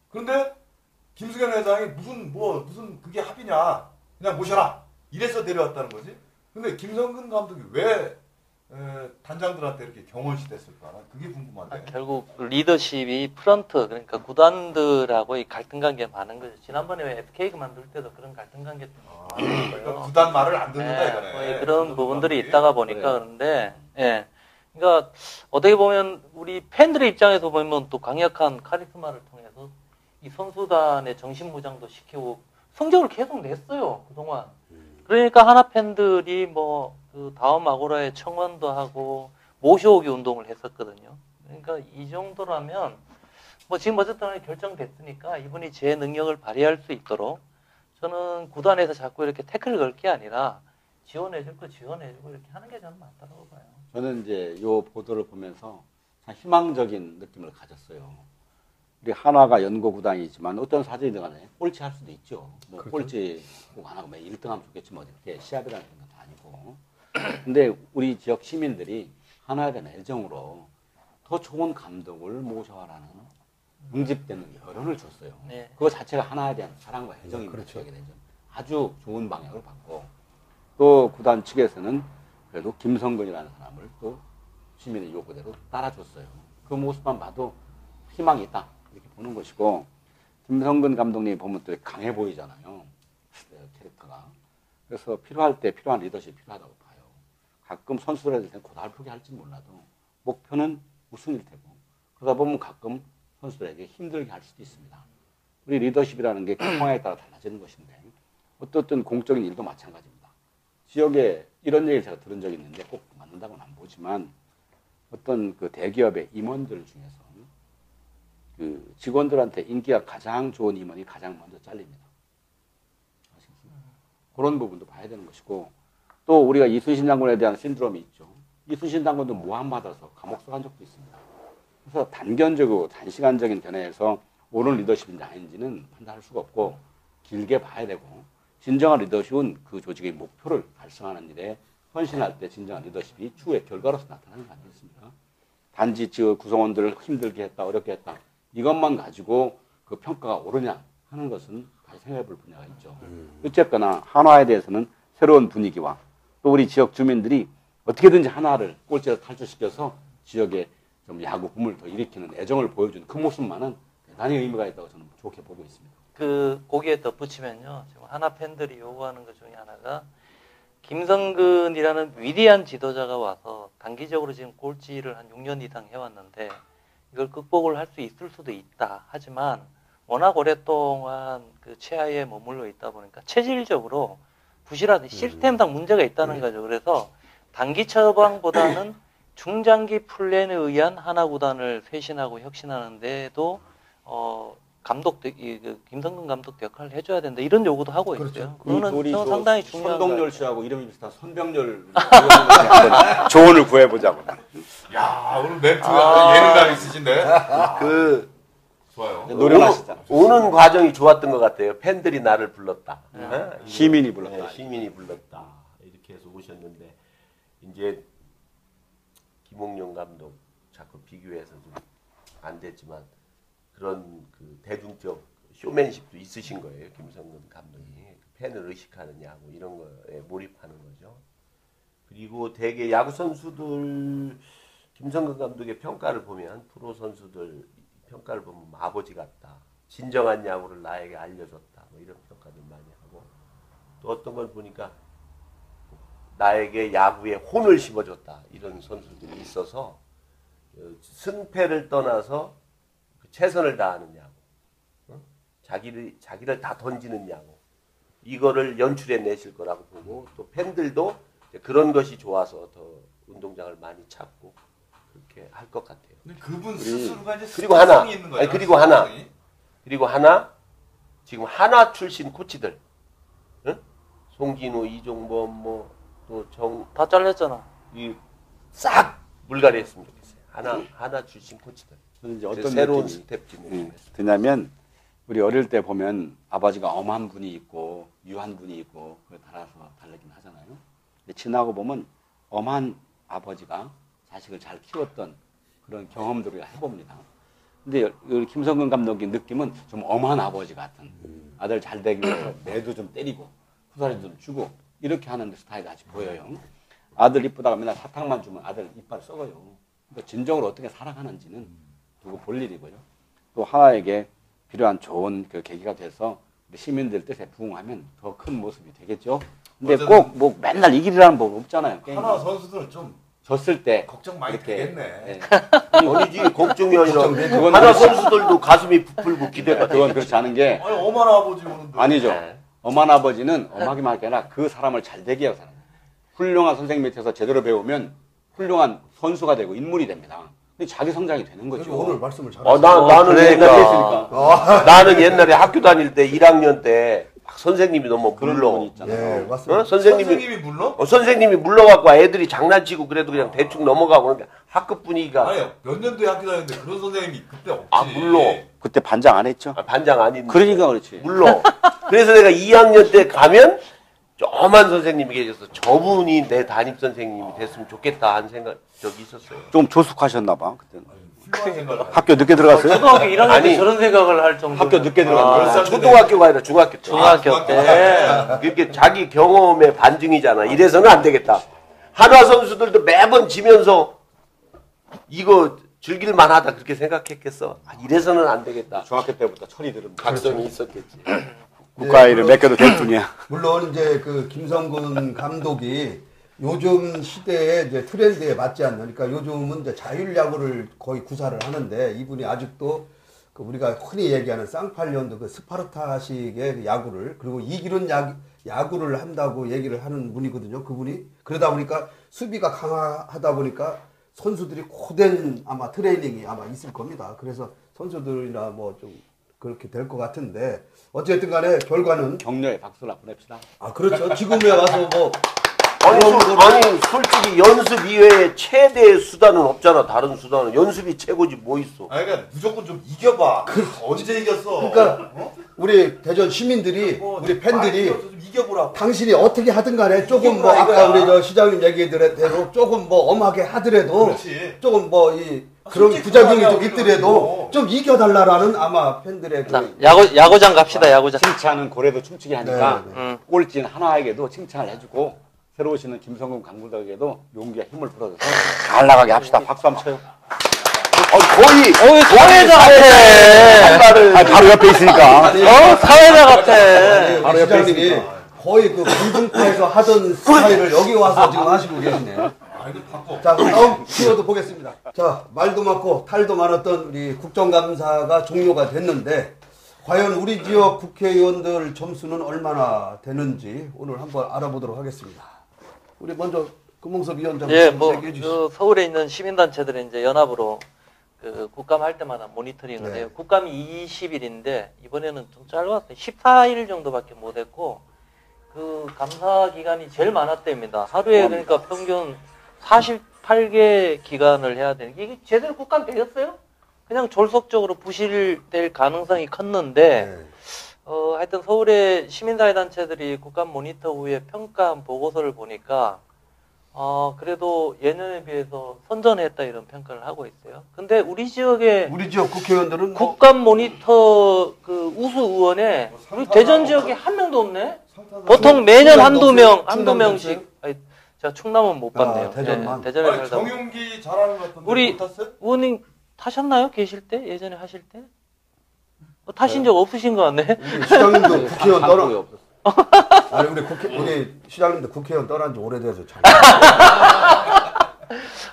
그런데 김승현 회장이 무슨 그게 합의냐. 그냥 모셔라. 이래서 데려왔다는 거지. 근데 김성근 감독이 왜 단장들한테 이렇게 경원시 됐을까? 난 그게 궁금한데. 결국 리더십이 프런트 그러니까 구단들하고 이 갈등 관계가 많은 거죠. 지난번에 왜 FK가 만들 때도 그런 갈등 관계 때문에 그러니까 구단 말을 안 듣는다 이거네. 뭐 그런 부분들이 있다가 보니까 그래. 그런데 예. 그러니까 어떻게 보면 우리 팬들의 입장에서 보면 또 강력한 카리스마를 통해서 이 선수단의 정신무장도 시키고 성적을 계속 냈어요 그동안. 그러니까 하나 팬들이 그 다음 아고라에 청원도 하고 모셔오기 운동을 했었거든요. 그러니까 이 정도라면 지금 어쨌든 결정됐으니까 이분이 제 능력을 발휘할 수 있도록 저는 구단에서 자꾸 이렇게 태클을 걸 게 아니라 지원해줄 거 지원해주고 이렇게 하는 게 저는 맞다고 봐요. 저는 이제 요 보도를 보면서 참 희망적인 느낌을 가졌어요. 우리 한화가 연고 구단이지만 어떤 사정이든 간에 꼴찌 할 수도 있죠. 뭐 그렇죠. 꼴찌 꼭 안 하고 1등 하면 좋겠지 뭐 이렇게 시합이라는 것도 아니고. 근데 우리 지역 시민들이 한화에 대한 애정으로 더 좋은 감독을 모셔라는 응집되는 여론을 줬어요. 네. 그거 자체가 하나에 대한 사랑과 애정이 그렇죠. 되죠. 아주 좋은 방향을 받고 또 구단 측에서는 그래도 김성근이라는 사람을 또 시민의 요구대로 따라줬어요. 그 모습만 봐도 희망이 있다 이렇게 보는 것이고 김성근 감독님 보면 또 강해 보이잖아요. 캐릭터가. 그래서 필요할 때 필요한 리더십이 필요하다고 봐요. 가끔 선수들한테 고달프게 할지 몰라도 목표는 우승일 테고 그러다 보면 가끔 선수들에게 힘들게 할 수도 있습니다. 우리 리더십이라는 게 상황에 따라 달라지는 것인데 어떻든 공적인 일도 마찬가지입니다. 지역에 이런 얘기를 제가 들은 적이 있는데 꼭 맞는다고는 안 보지만 어떤 그 대기업의 임원들 중에서 그 직원들한테 인기가 가장 좋은 임원이 가장 먼저 잘립니다. 아시겠습니까? 그런 부분도 봐야 되는 것이고 또 우리가 이순신 장군에 대한 신드롬이 있죠. 이순신 장군도 모함받아서 감옥 간 적도 있습니다. 그래서 단견적이고 단시간적인 견해에서 옳은 리더십인지 아닌지는 판단할 수가 없고 길게 봐야 되고 진정한 리더십은 그 조직의 목표를 달성하는 일에 헌신할 때 진정한 리더십이 추후의 결과로서 나타나는 거 아니겠습니까? 단지 구성원들을 힘들게 했다 어렵게 했다 이것만 가지고 그 평가가 옳으냐 하는 것은 다시 생각해 볼 분야가 있죠. 어쨌거나 한화에 대해서는 새로운 분위기와 또 우리 지역 주민들이 어떻게든지 한화를 꼴찌로 탈출시켜서 지역에 좀 야구 붐을 더 일으키는 애정을 보여주는 그 모습만은 대단히 의미가 있다고 저는 좋게 보고 있습니다. 거기에 덧붙이면요. 지금 하나 팬들이 요구하는 것 중에 하나가 김성근이라는 위대한 지도자가 와서 단기적으로 지금 꼴찌를 한 6년 이상 해왔는데 이걸 극복을 할 수 있을 수도 있다. 하지만 워낙 오랫동안 그 최하위에 머물러 있다 보니까 체질적으로 부실한 시스템상 문제가 있다는 거죠. 그래서 단기 처방보다는 중장기 플랜에 의한 하나 구단을 쇄신하고 혁신하는데도 김성근 감독 역할을 해줘야 된다 이런 요구도 하고 있어요. 그거는 우리 저는 상당히 중요한 선동열 거예요. 씨하고 이름이 비슷한 선병열 한번 조언을 구해보자고. 야 오늘 멘트가 예능감 있으신데. 좋아요. 노련하시잖아. 오는 과정이 좋았던 것 같아요. 팬들이 나를 불렀다. 시민이 불렀다. 네, 시민이 불렀다. 이렇게 해서 오셨는데 이제 김홍룡 감독 자꾸 비교해서 좀 안 됐지만 그런 그 대중적 쇼맨십도 있으신 거예요. 김성근 감독이 팬을 의식하는 야구 이런 거에 몰입하는 거죠. 그리고 대개 야구 선수들 김성근 감독의 평가를 보면 프로 선수들 평가를 보면 아버지 같다. 진정한 야구를 나에게 알려줬다. 뭐 이런 평가들 많이 하고 또 어떤 걸 보니까 나에게 야구에 혼을 심어줬다. 이런 선수들이 있어서 승패를 떠나서 최선을 다하는 야구, 자기를 다 던지는 야구 이거를 연출해 내실 거라고 보고 또 팬들도 그런 것이 좋아서 더 운동장을 많이 찾고 그렇게 할 것 같아요. 근데 그분 스스로가 이제 그리고 하나, 습관성이 있는 거예요. 그리고 하나 지금 하나 출신 코치들, 응? 송진우, 이종범 다 잘렸잖아. 싹 물갈이했으면 좋겠어요. 하나 출신 코치들. 저는 이제 어떤 새로운 느낌이 스텝 드냐면 우리 어릴 때 보면 아버지가 엄한 분이 있고 유한 분이 있고 그에 따라서 다르긴 하잖아요. 근데 지나고 보면 엄한 아버지가 자식을 잘 키웠던 그런 경험들을 우리가 해봅니다. 근데 우리 김성근 감독의 느낌은 좀 엄한 아버지 같은 아들 잘 되기 위해서 매도 좀 때리고 후사리 좀 주고 이렇게 하는 스타일이 아직 보여요. 아들 이쁘다고 맨날 사탕만 주면 아들 이빨 썩어요. 그러니까 진정으로 어떻게 살아가는지는 두고 볼 일이고요. 또 하나에게 필요한 좋은 그 계기가 돼서 우리 시민들 뜻에 부응하면 더 큰 모습이 되겠죠. 근데 꼭 뭐 맨날 이기리라는 법 없잖아요. 게임이. 하나 선수들은 좀 졌을 때 걱정 많이 이렇게, 되겠네. 예. 아니지 걱정이 아니라 그건 하나 선수들도 가슴이 부풀고 기대가 그건 되겠지. 그렇지 않은 게 아니 어머나 아버지 오는데. 아니죠. 네. 엄한 아버지는 엄하기만 할 게 아니라 그 사람을 잘 되게 하고 사는 거예요. 훌륭한 선생님 밑에서 제대로 배우면 훌륭한 선수가 되고 인물이 됩니다. 근데 자기 성장이 되는 거죠. 오늘 말씀을 잘하셨어요. 나는 그러니까. 나는 옛날에 학교 다닐 때 1학년 때 막 선생님이 너무 그런 물러. 부분이 있잖아요. 예, 맞습니다. 선생님이 물러? 선생님이 물러갖고 애들이 장난치고 그래도 그냥 대충 넘어가고 그러니까 학급 분위기가 아니 몇 년도에 학교 다녔는데 그런 선생님이 그때 없지. 아 물러. 그때 반장 안 했죠. 반장 아닌데 그러니까 그렇지. 물러. 그래서 내가 2학년 때 가면 저만 선생님이 계셔서 저분이 내 담임 선생님이 됐으면 좋겠다 하는 생각 적이 있었어요. 좀 조숙하셨나 봐. 그때는. 훌륭한 생각을. 학교 늦게 들어갔어요? 초등학교 1학년 때 아니. 저런 생각을 할 정도. 학교 늦게 들어갔는데. 초등학교가 아니라 중학교 때. 중학교 때. 그렇게 자기 경험의 반증이잖아. 이래서는 안 되겠다. 한화 선수들도 매번 지면서 이거 즐길만 하다 그렇게 생각했겠어. 아, 이래서는 안 되겠다. 중학교 때부터 철이 들은 각성이 있었겠지. 국가일을 맡겨도 될 뿐이야. 물론 이제 그 김성근 감독이 요즘 시대의 이제 트렌드에 맞지 않는, 그러니까 요즘은 이제 자율야구를 거의 구사를 하는데 이분이 아직도 그 우리가 흔히 얘기하는 쌍팔년도 그 스파르타식의 그 야구를, 그리고 이기는 야구를 한다고 얘기를 하는 분이거든요. 그분이. 그러다 보니까 수비가 강하다 보니까 선수들이 고된 아마 트레이닝이 아마 있을 겁니다. 그래서 선수들이나 뭐 좀 그렇게 될 것 같은데 어쨌든 간에 결과는 격려의 박수를 보냅시다. 아 그렇죠. 지금에 와서 뭐 아니 솔직히 연습 이외에 최대의 수단은 없잖아. 다른 수단은 연습이 최고지 뭐 있어. 아니 그러니까 무조건 좀 이겨봐. 언제 이겼어? 그러니까 어? 우리 대전 시민들이 우리 팬들이 좀 이겨보라고. 당신이 어떻게 하든 간에 조금 뭐 이겨보라, 아까 이거야. 우리 저 시장님 얘기대로 조금 뭐 엄하게 하더라도 그렇지. 조금 뭐 이 그런 솔직히 부작용이 좀 우리는 있더라도 뭐. 좀 이겨달라라는 아마 팬들의 자, 그 야구장 갑시다, 야구장. 칭찬은 고래도 춤추게 하니까 네, 네. 꼴찌인 한화에게도 칭찬을 해주고 새로 오시는 김성근 강구덕에게도 용기와 힘을 불어줘서 잘 나가게 합시다. 박수 한번 쳐요. 거의 사회자 같아. 바로 옆에 있으니까. 사회자 같아. 아니, 바로 우리 옆에 시장님이 있으니까. 거의 그 공중파에서 하던 스타일을 여기 와서 지금 하시고 계시네. 아 이거 바꿔. 자, 그럼 다음 키워드 보겠습니다. 자, 말도 많고 탈도 많았던 우리 국정감사가 종료가 됐는데 과연 우리 지역 국회의원들 점수는 얼마나 되는지 오늘 한번 알아보도록 하겠습니다. 우리 먼저 금홍섭 위원장 예, 뭐, 얘기해 주시죠. 그 서울에 있는 시민단체들이 이제 연합으로 그 국감 할 때마다 모니터링을 네. 해요. 국감이 20일인데 이번에는 좀 짧았어요. 14일 정도밖에 못 했고 그 감사 기간이 제일 많았답니다. 하루에 그러니까 평균 48개 기간을 해야 되는 게 이게 제대로 국감 되겠어요? 그냥 졸속적으로 부실될 가능성이 컸는데 네. 하여튼 서울의 시민사회단체들이 국감 모니터 후에 평가한 보고서를 보니까 그래도 예년에 비해서 선전했다 이런 평가를 하고 있어요. 근데 우리 지역에 우리 지역 국회의원들은 뭐 국감 모니터 그 우수 의원에 우리 대전 지역에 한 명도 없네. 보통 매년 한두 명씩. 아니, 제가 충남은 못 봤네요. 대전만. 네, 대전에 아니, 살다. 정용기 잘하는 것 같은데 우리 못 탔어요? 의원님 타셨나요? 계실 때? 예전에 하실 때? 타신 적 없으신 것 같네. 우리 시장님도 국회의원 떠나 상상이 없었어. 아니 우리 시장님도 국회의원 떠난 지 오래돼서 잘.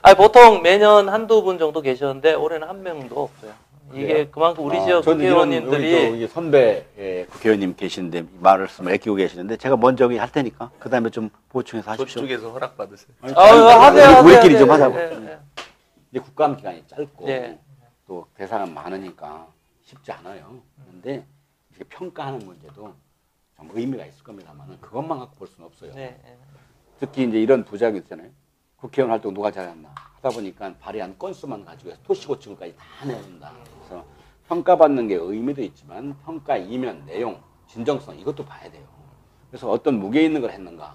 아니, 보통 매년 한두 분 정도 계셨는데 올해는 한 명도 없어요. 이게 그만큼 우리 지역 저는 이런 국회의원님들이 우리 선배 국회의원님 계시는데 말씀을 아끼고 계시는데 제가 먼저 할 테니까 그 다음에 좀 보충해서 하십시오. 저쪽에서 허락 받으세요. 하세요. 우리끼리 좀 하자고. 예. 국감 기간이 짧고 예. 또 대상은 많으니까 쉽지 않아요. 그런데 이렇게 평가하는 문제도 좀 의미가 있을 겁니다만 그것만 갖고 볼 수는 없어요. 네, 예. 특히 이제 이런 부작용이 있잖아요. 국회의원 활동 누가 잘했나 하다 보니까 발의한 건수만 가지고 해서 토시고층까지 다 내준다. 그래서 평가받는 게 의미도 있지만 평가 이면 내용, 진정성 이것도 봐야 돼요. 그래서 어떤 무게 있는 걸 했는가.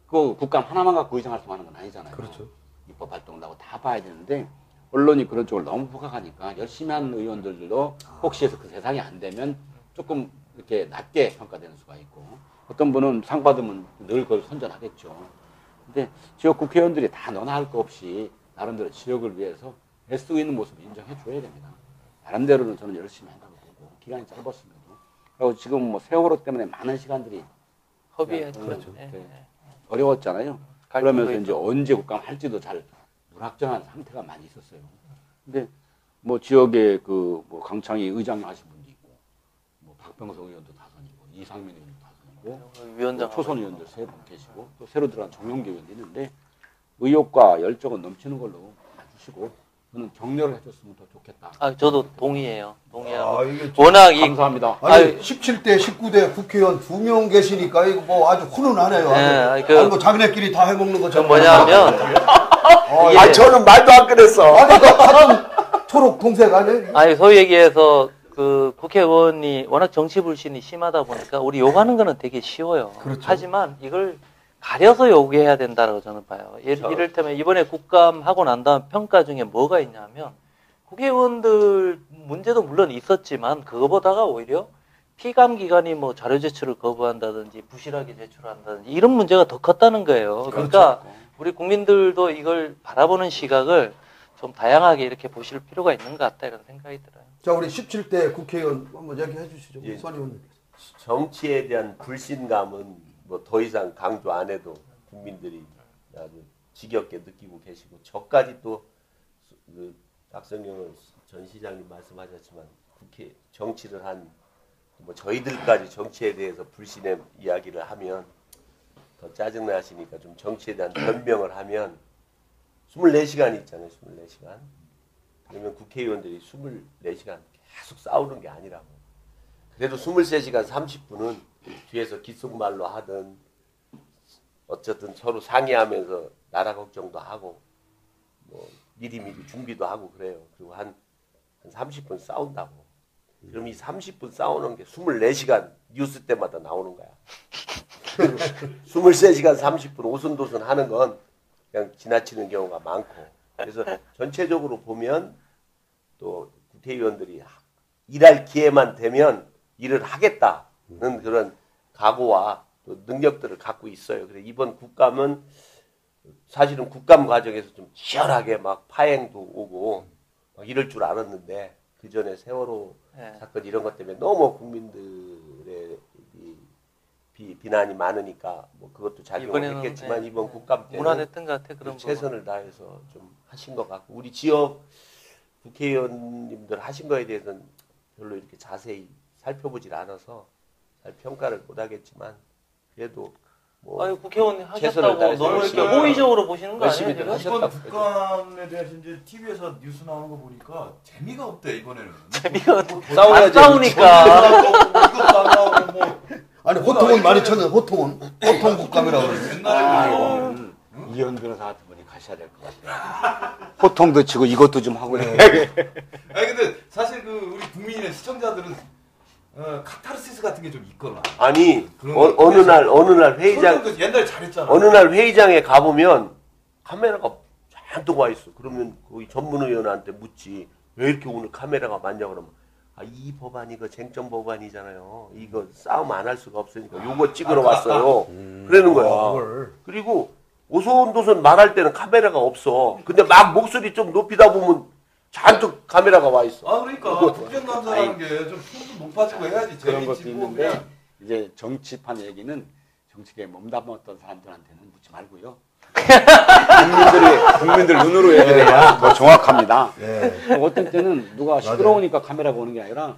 그 국감 하나만 갖고 의정 활동하는 건 아니잖아요. 그렇죠. 입법 활동을 하고 다 봐야 되는데 언론이 그런 쪽을 너무 부각하니까 열심히 하는 의원들도 혹시 해서 그 세상이 안 되면 조금 이렇게 낮게 평가되는 수가 있고 어떤 분은 상 받으면 늘 그걸 선전하겠죠. 근데 지역 국회의원들이 다 너나 할 거 없이 나름대로 지역을 위해서 애쓰고 있는 모습을 인정해 줘야 됩니다. 나름대로는 저는 열심히 한다고 보고 기간이 짧았음에도 그리고 지금 뭐 세월호 때문에 많은 시간들이 허비했죠. 그렇죠. 예. 네. 어려웠잖아요. 그러면서 이제 언제 국감 할지도 잘 불확정한 상태가 많이 있었어요. 근데 뭐 지역에 그 뭐 강창희 의장 하신 분도 있고, 뭐 박병석 의원도 다선이고, 이상민 의원도 다선이고, 위원장 초선 의원들 3분 계시고, 또 새로 들어간 정용기 의원도 있는데 의욕과 열정은 넘치는 걸로 봐주시고, 저는 격려를 해줬으면 더 좋겠다. 아, 저도 동의해요. 동의하고. 이게 워낙 이 감사합니다. 아니 17대 19대 국회의원 2명 계시니까 이거 뭐 아주 훈훈하네요. 네, 아니 뭐 자기네끼리 다 해먹는 것처럼. 뭐냐면 이게 아 저는 말도 안 그랬어. 아니 그 같은 초록 동색 아니에요? 아니 소위 얘기해서 그 국회의원이 워낙 정치 불신이 심하다 보니까 우리 요구하는 거는 되게 쉬워요. 그렇죠. 하지만 이걸 가려서 요구해야 된다고 저는 봐요. 이를테면 이번에 국감 하고 난 다음 평가 중에 뭐가 있냐면 국회의원들 문제도 물론 있었지만 그거보다가 오히려 피감 기관이 뭐 자료 제출을 거부한다든지 부실하게 제출한다든지 이런 문제가 더 컸다는 거예요. 그러니까 우리 국민들도 이걸 바라보는 시각을 좀 다양하게 이렇게 보실 필요가 있는 것 같다 이런 생각이 들어요. 자 우리 17대 국회의원 한번 얘기해 주시죠. 예. 선 의원님. 정치에 대한 불신감은 뭐 더 이상 강조 안 해도 국민들이 아주 지겹게 느끼고 계시고 저까지 또 그 박성영 전 시장님 말씀하셨지만 국회 정치를 한 뭐 저희들까지 정치에 대해서 불신의 이야기를 하면 더 짜증나시니까 좀 정치에 대한 변명을 하면 24시간이 있잖아요. 24시간. 그러면 국회의원들이 24시간 계속 싸우는 게 아니라고. 그래도 23시간 30분은 뒤에서 귓속말로 하든 어쨌든 서로 상의하면서 나라 걱정도 하고 뭐 미리미리 준비도 하고 그래요. 그리고 한 30분 싸운다고. 그럼 이 30분 싸우는 게 24시간 뉴스 때마다 나오는 거야. 23시간 30분 오순도순 하는 건 그냥 지나치는 경우가 많고. 그래서 전체적으로 보면 또 국회의원들이 일할 기회만 되면 일을 하겠다는 그런 각오와 또 능력들을 갖고 있어요. 그래서 이번 국감은 사실은 국감 과정에서 좀 치열하게 막 파행도 오고 막 이럴 줄 알았는데 그 전에 세월호 사건 이런 것 때문에 너무 국민들의 비난이 많으니까 뭐 그것도 작용을 했겠지만 이번 국감 때는 무난했던 것 같아 그런 최선을 다해서 좀 하신 것 같고 우리 지역 국회의원님들 하신 거에 대해서는 별로 이렇게 자세히 살펴보질 않아서 잘 평가를 못 하겠지만 그래도 뭐 아니 국회의원 최선을 하셨다고 다해서 너무 이렇게 열심히 호의적으로 보시는 거 아니에요? 열심히들 지금? 하셨다. 이번 국감에 대해서 이제 TV에서 뉴스 나오는 거 보니까 재미가 없대 이번에는. 재미가 뭐 안 싸우니까. 이것도 안 나오고 뭐. 아니 호통은 많이 쳤는데 호통 국감이라고 그러죠. 옛날에 뭐 이현 변호사 같은 분이 가셔야 될 것 같아요. 호통도 치고 이것도 좀 하고. 아니 근데 사실 그 우리 국민의 시청자들은 카타르시스 같은 게 좀 있거나. 아니 그런 어느 날 회의장 손정도 옛날에 잘했잖아. 어느 날 회의장에 가보면 카메라가 잔뜩 와 있어. 그러면 거기 전문 의원한테 묻지 왜 이렇게 오늘 카메라가 많냐 그러면 이 법안 이거 쟁점 법안이잖아요. 이거 싸움 안 할 수가 없으니까 요거 찍으러 왔어요. 그러는 거야. 그리고 오손도손 말할 때는 카메라가 없어. 근데 막 목소리 좀 높이다 보면 잔뜩 카메라가 와 있어. 아 그러니까 국정감사라는 게 좀 톤도 높아지고 해야지 그런 것도 재밌지 있는데 이제 정치판 얘기는 정치계에 몸담았던 사람들한테는 묻지 말고요. 국민들 눈으로 얘기를 해야 더 정확합니다. 어떤 때는 누가 시끄러우니까 카메라가 오는 게 아니라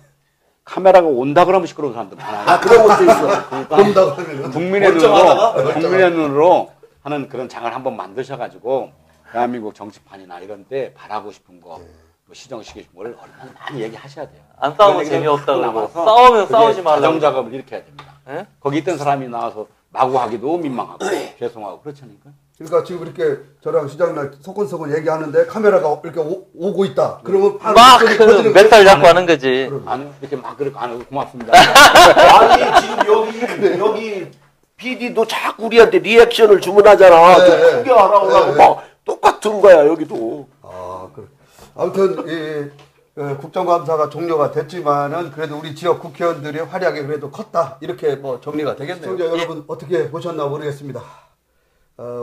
카메라가 온다 그러면 시끄러운 사람들 많아요. 아 그런 것도 있어. 그러니까 국민의 멀쩡하다가? 국민의 눈으로 하는 그런 장을 한번 만드셔가지고 대한민국 정치판이나 이런 때 바라고 싶은 거, 또 시정시키고 싶은 걸 얼마나 많이 얘기하셔야 돼요. 안 싸우면 재미없다 그러고 싸우면 싸우지 말라고. 자정 작업을 이렇게 해야 됩니다. 예? 거기 있던 사람이 나와서 마구 하기도 민망하고 죄송하고 그렇잖아요. 그러니까 지금 이렇게 저랑 시장님 소곤소곤 얘기하는데 카메라가 이렇게 오고 있다. 그러면 바로 막 목소리 커지는 멘탈 잡고 하는 거지. 아니요 이렇게 막 그렇게 안 하고 고맙습니다. 아니 지금 여기 PD도 자꾸 우리한테 리액션을 주문하잖아. 좀 크게 하라고 하고 막 똑같은 거야 여기도. 아무튼 국정감사가 종료가 됐지만은 그래도 우리 지역 국회의원들의 활약이 그래도 컸다 이렇게 뭐 정리가 되겠네요. 시청자 여러분 어떻게 보셨나 모르겠습니다.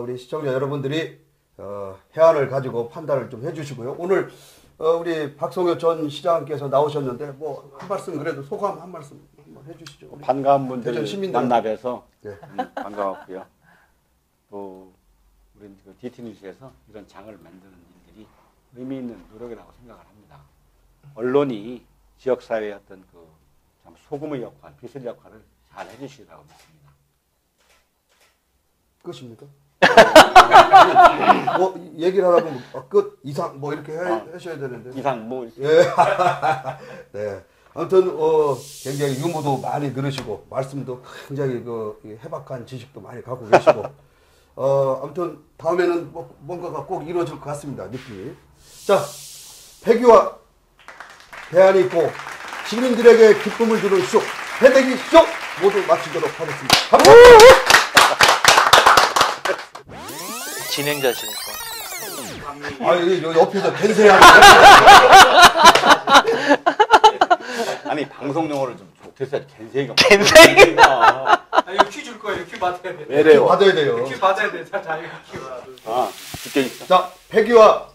우리 시청자 여러분들이 해안을 가지고 판단을 좀 해주시고요. 오늘 우리 박성효 전 시장께서 나오셨는데 뭐 한 말씀 그래도 소감 한 말씀 한번 해주시죠. 우리 반가운 분들 대전 시민들. 만나 뵈서 네. 반가웠고요. 또 우리 그 DT뉴스에서 이런 장을 만드는 일들이 의미 있는 노력이라고 생각을 합니다. 언론이 지역사회의 어떤 그 참 소금의 역할, 빗을 역할을 잘 해주시라고 믿습니다. 끝입니까? 뭐 얘기를 하라면 끝 이상 뭐 이렇게 하셔야 되는데. 이상 뭐 예. 네. 아무튼 굉장히 유머도 많이 들으시고 말씀도 굉장히 해박한 지식도 많이 갖고 계시고 아무튼 다음에는 뭔가가 꼭 이루어질 것 같습니다. 느낌이. 자, 폐기와 대안이 있고 시민들에게 기쁨을 주는 쇼 패대기 쇼 모두 마치도록 하겠습니다. 감사합니다. 진행자시니까. 아니 옆에서 겐세하는 아니 방송 용어를 좀 좋겠어요. 겐세이가 겐세이가. 이거 퀴 줄 거예요. 퀴 받아야 돼. 왜래요? 받아야 돼요. 퀴 받아야 돼. 자, 이거 퀴 받아. 아, 듣게 있어. 자, 폐기와